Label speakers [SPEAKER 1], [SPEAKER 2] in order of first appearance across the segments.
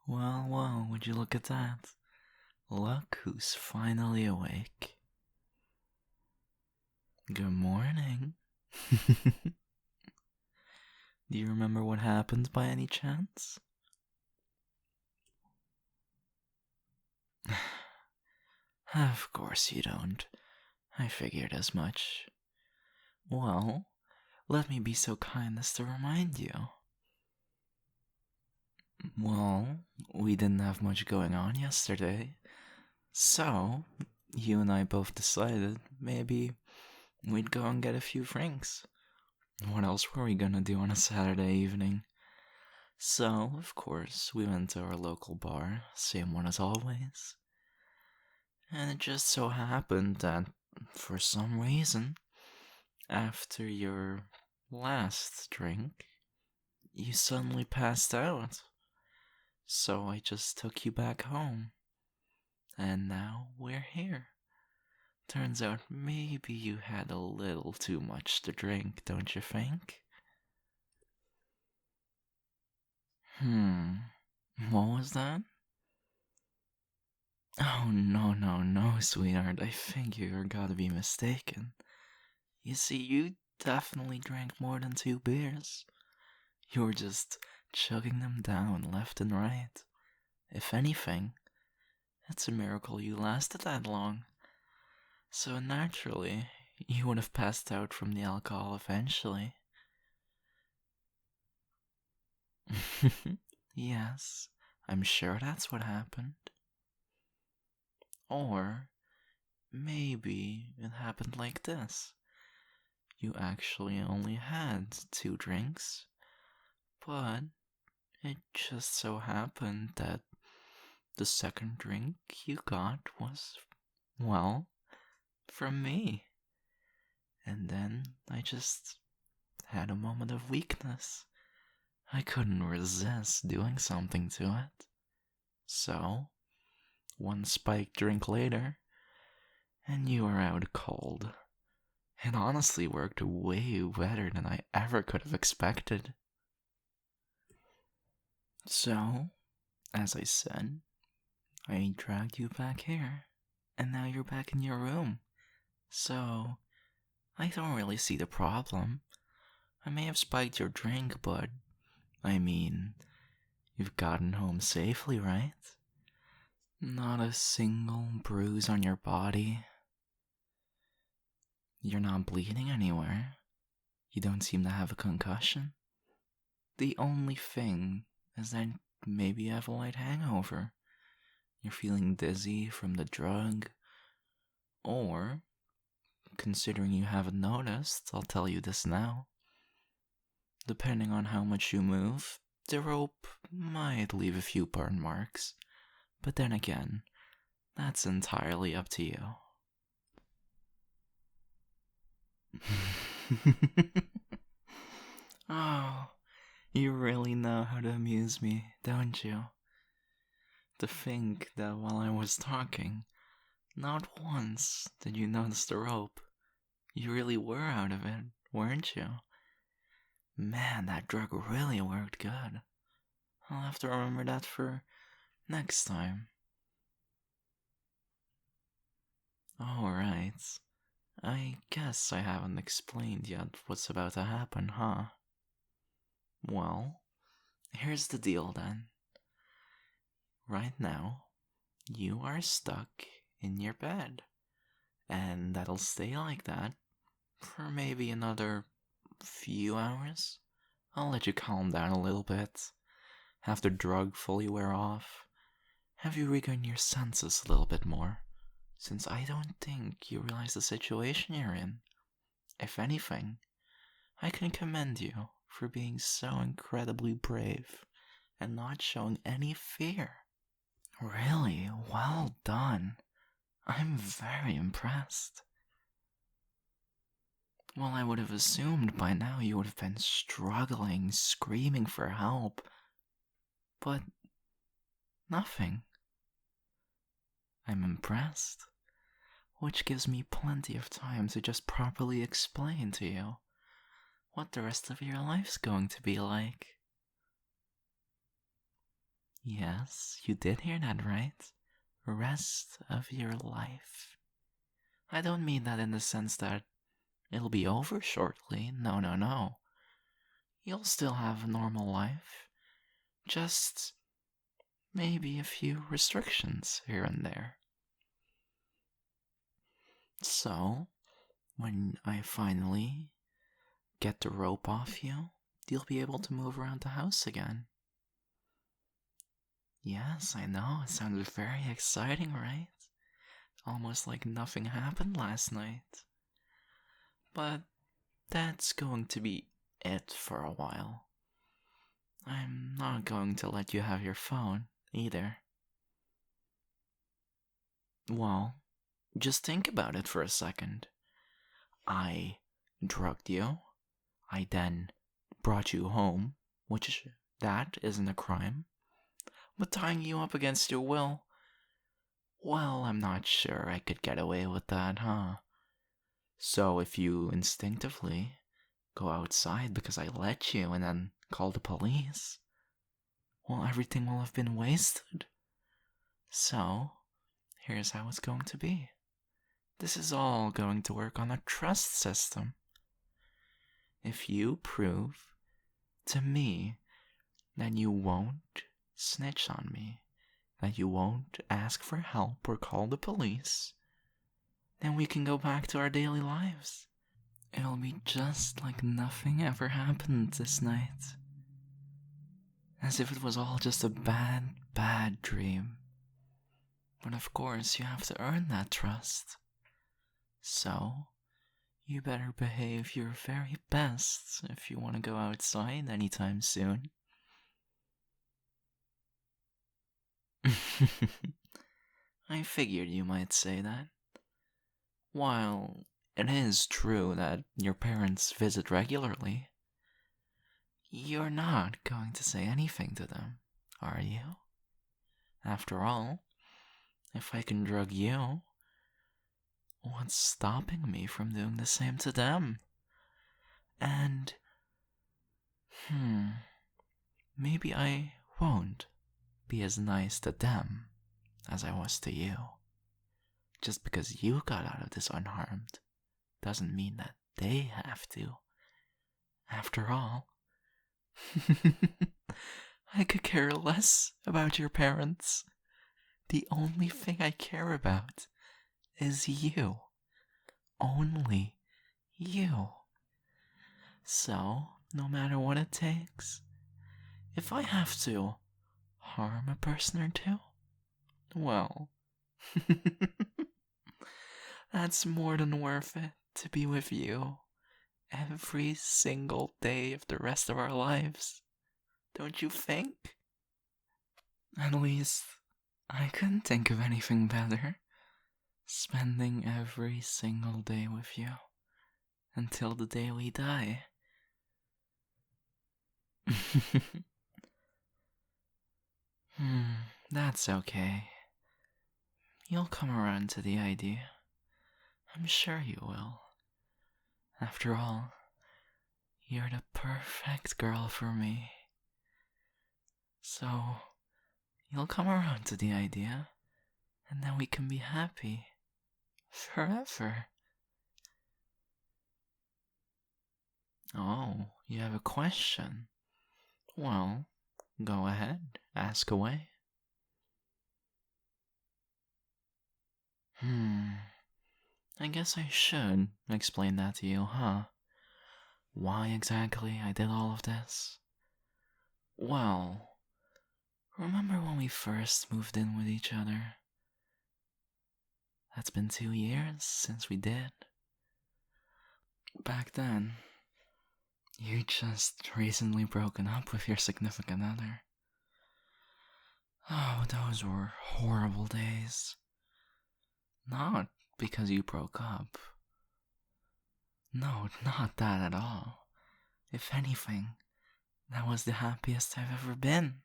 [SPEAKER 1] Well, well, would you look at that? Look who's finally awake. Good morning. Do you remember what happened by any chance? Of course you don't. I figured as much. Well, let me be so kind as to remind you. Well, we didn't have much going on yesterday, so you and I both decided maybe we'd go and get a few drinks. What else were we gonna do on a Saturday evening? So, of course, we went to our local bar, same one as always. And it just so happened that, for some reason, after your last drink, you suddenly passed out. So I just took you back home. And now we're here. Turns out maybe you had a little too much to drink, don't you think? What was that? Oh, no, no, no, sweetheart. I think you gotta be mistaken. You see, you definitely drank more than 2 beers. You were just chugging them down left and right. If anything, it's a miracle you lasted that long. So naturally, you would have passed out from the alcohol eventually. Yes, I'm sure that's what happened. Or maybe it happened like this. You actually only had 2 drinks, but it just so happened that the second drink you got was, well, from me. And then I just had a moment of weakness. I couldn't resist doing something to it. So, one spiked drink later, and you were out cold. It honestly worked way better than I ever could have expected. So, as I said, I dragged you back here, and now you're back in your room. So, I don't really see the problem. I may have spiked your drink, but, I mean, you've gotten home safely, right? Not a single bruise on your body. You're not bleeding anywhere. You don't seem to have a concussion. The only thing is that maybe you have a light hangover. You're feeling dizzy from the drug. Or, considering you haven't noticed, I'll tell you this now. Depending on how much you move, the rope might leave a few burn marks. But then again, that's entirely up to you. Oh, you really know how to amuse me, don't you? To think that while I was talking, not once did you notice the rope. You really were out of it, weren't you? Man, that drug really worked good. I'll have to remember that for next time. Alright. I guess I haven't explained yet what's about to happen, huh? Well, here's the deal then. Right now, you are stuck in your bed. And that'll stay like that for maybe another few hours. I'll let you calm down a little bit, have the drug fully wear off, have you regain your senses a little bit more, since I don't think you realize the situation you're in. If anything, I can commend you for being so incredibly brave and not showing any fear. Really, well done. I'm very impressed. Well, I would have assumed by now you would have been struggling, screaming for help. But nothing. I'm impressed. Which gives me plenty of time to just properly explain to you what the rest of your life's going to be like. Yes, you did hear that right. Rest of your life. I don't mean that in the sense that it'll be over shortly. No, no, no. You'll still have a normal life. Just maybe a few restrictions here and there. So, when I finally get the rope off you, you'll be able to move around the house again. Yes, I know, it sounded very exciting, right? Almost like nothing happened last night. But that's going to be it for a while. I'm not going to let you have your phone, either. Well, just think about it for a second. I drugged you. I then brought you home, which that isn't a crime. But tying you up against your will, well, I'm not sure I could get away with that, huh? So if you instinctively go outside because I let you and then call the police, well, everything will have been wasted. So, here's how it's going to be. This is all going to work on a trust system. If you prove to me that you won't snitch on me, that you won't ask for help or call the police, then we can go back to our daily lives. It'll be just like nothing ever happened this night. As if it was all just a bad, bad dream. But of course, you have to earn that trust. So, you better behave your very best if you want to go outside anytime soon. I figured you might say that. While it is true that your parents visit regularly, you're not going to say anything to them, are you? After all, if I can drug you, what's stopping me from doing the same to them? And, maybe I won't be as nice to them as I was to you. Just because you got out of this unharmed doesn't mean that they have to. After all, I could care less about your parents. The only thing I care about is you. Only you. So, no matter what it takes, if I have to harm a person or two, well, that's more than worth it to be with you every single day of the rest of our lives. Don't you think? At least, I couldn't think of anything better. Spending every single day with you until the day we die. That's okay. You'll come around to the idea. I'm sure you will. After all, you're the perfect girl for me. So, you'll come around to the idea, and then we can be happy. Forever. Oh, you have a question? Well, go ahead, ask away. I guess I should explain that to you, huh? Why exactly I did all of this? Well, remember when we first moved in with each other? That's been 2 years since we did. Back then, you just recently broken up with your significant other. Oh, those were horrible days. Not because you broke up. No, not that at all. If anything, that was the happiest I've ever been.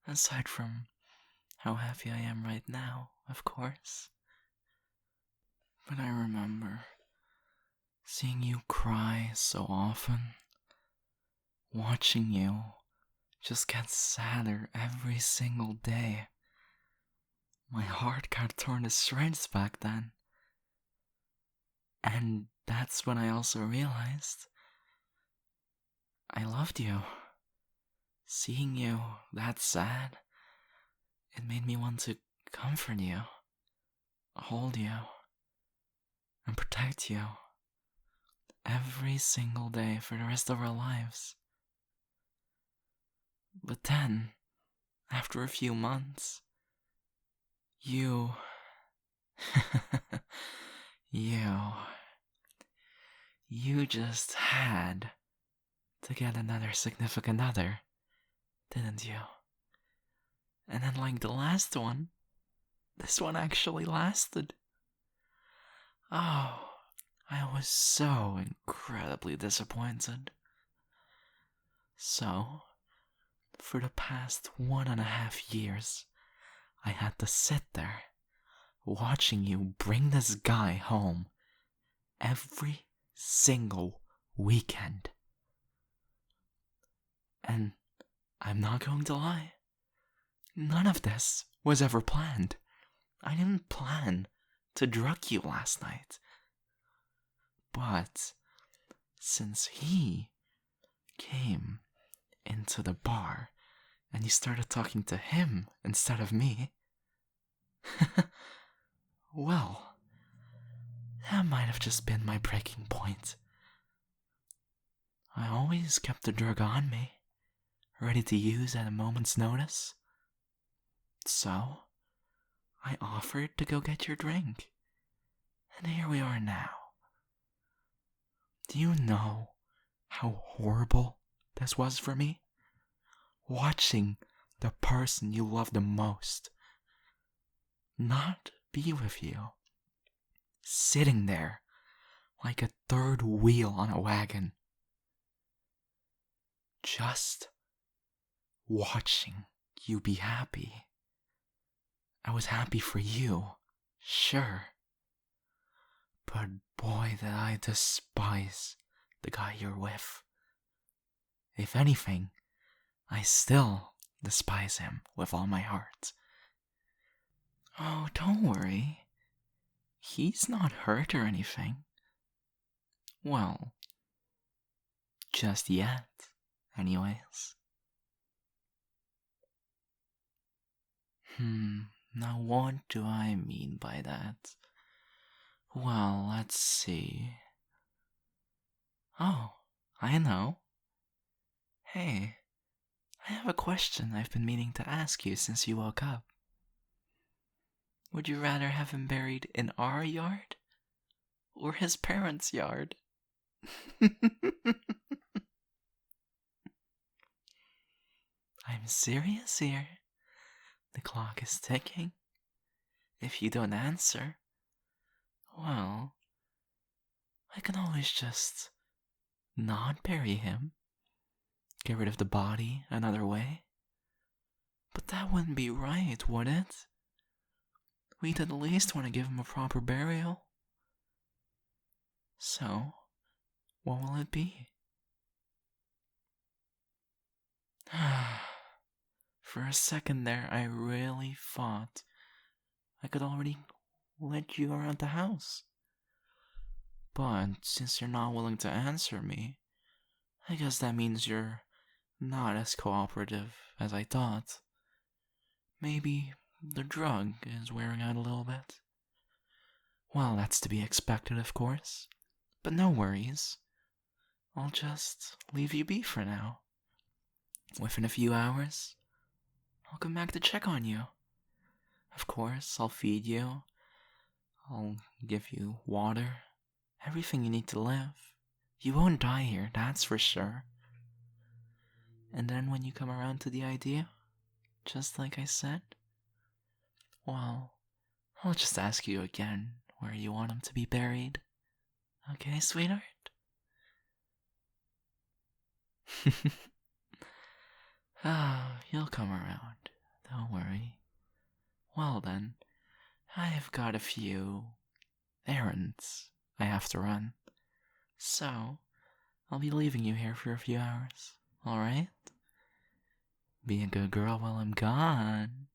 [SPEAKER 1] Aside from how happy I am right now, of course. But I remember seeing you cry so often, watching you just gets sadder every single day. My heart got torn to shreds back then. And that's when I also realized I loved you. Seeing you that sad, it made me want to comfort you, hold you, and protect you every single day for the rest of our lives. But then, after a few months, you just had to get another significant other, didn't you? And then like the last one, this one actually lasted. Oh, I was so incredibly disappointed. So, for the past 1.5 years, I had to sit there, watching you bring this guy home every single weekend. And I'm not going to lie, none of this was ever planned. I didn't plan to drug you last night. But since he came into the bar and you started talking to him instead of me, well, that might have just been my breaking point. I always kept the drug on me, ready to use at a moment's notice. So, I offered to go get your drink. And here we are now. Do you know how horrible this was for me? Watching the person you love the most not be with you. Sitting there like a third wheel on a wagon. Just watching you be happy. I was happy for you, sure. But boy, did I despise the guy you're with. If anything, I still despise him with all my heart. Oh, don't worry. He's not hurt or anything. Well, just yet, anyways. Now what do I mean by that? Well, let's see. Oh, I know. Hey, I have a question I've been meaning to ask you since you woke up. Would you rather have him buried in our yard or his parents' yard? I'm serious here. The clock is ticking. If you don't answer, well, I can always just not bury him. Get rid of the body another way. But that wouldn't be right, would it? We'd at least want to give him a proper burial. So, what will it be? For a second there, I really thought I could already let you around the house. But since you're not willing to answer me, I guess that means you're not as cooperative as I thought. Maybe the drug is wearing out a little bit. Well, that's to be expected, of course. But no worries. I'll just leave you be for now. Within a few hours, I'll come back to check on you. Of course, I'll feed you. I'll give you water. Everything you need to live. You won't die here, that's for sure. And then when you come around to the idea, just like I said, well, I'll just ask you again where you want him to be buried. Okay, sweetheart? You'll come around. Don't worry. Well then, I've got a few errands I have to run. So, I'll be leaving you here for a few hours, alright? Be a good girl while I'm gone.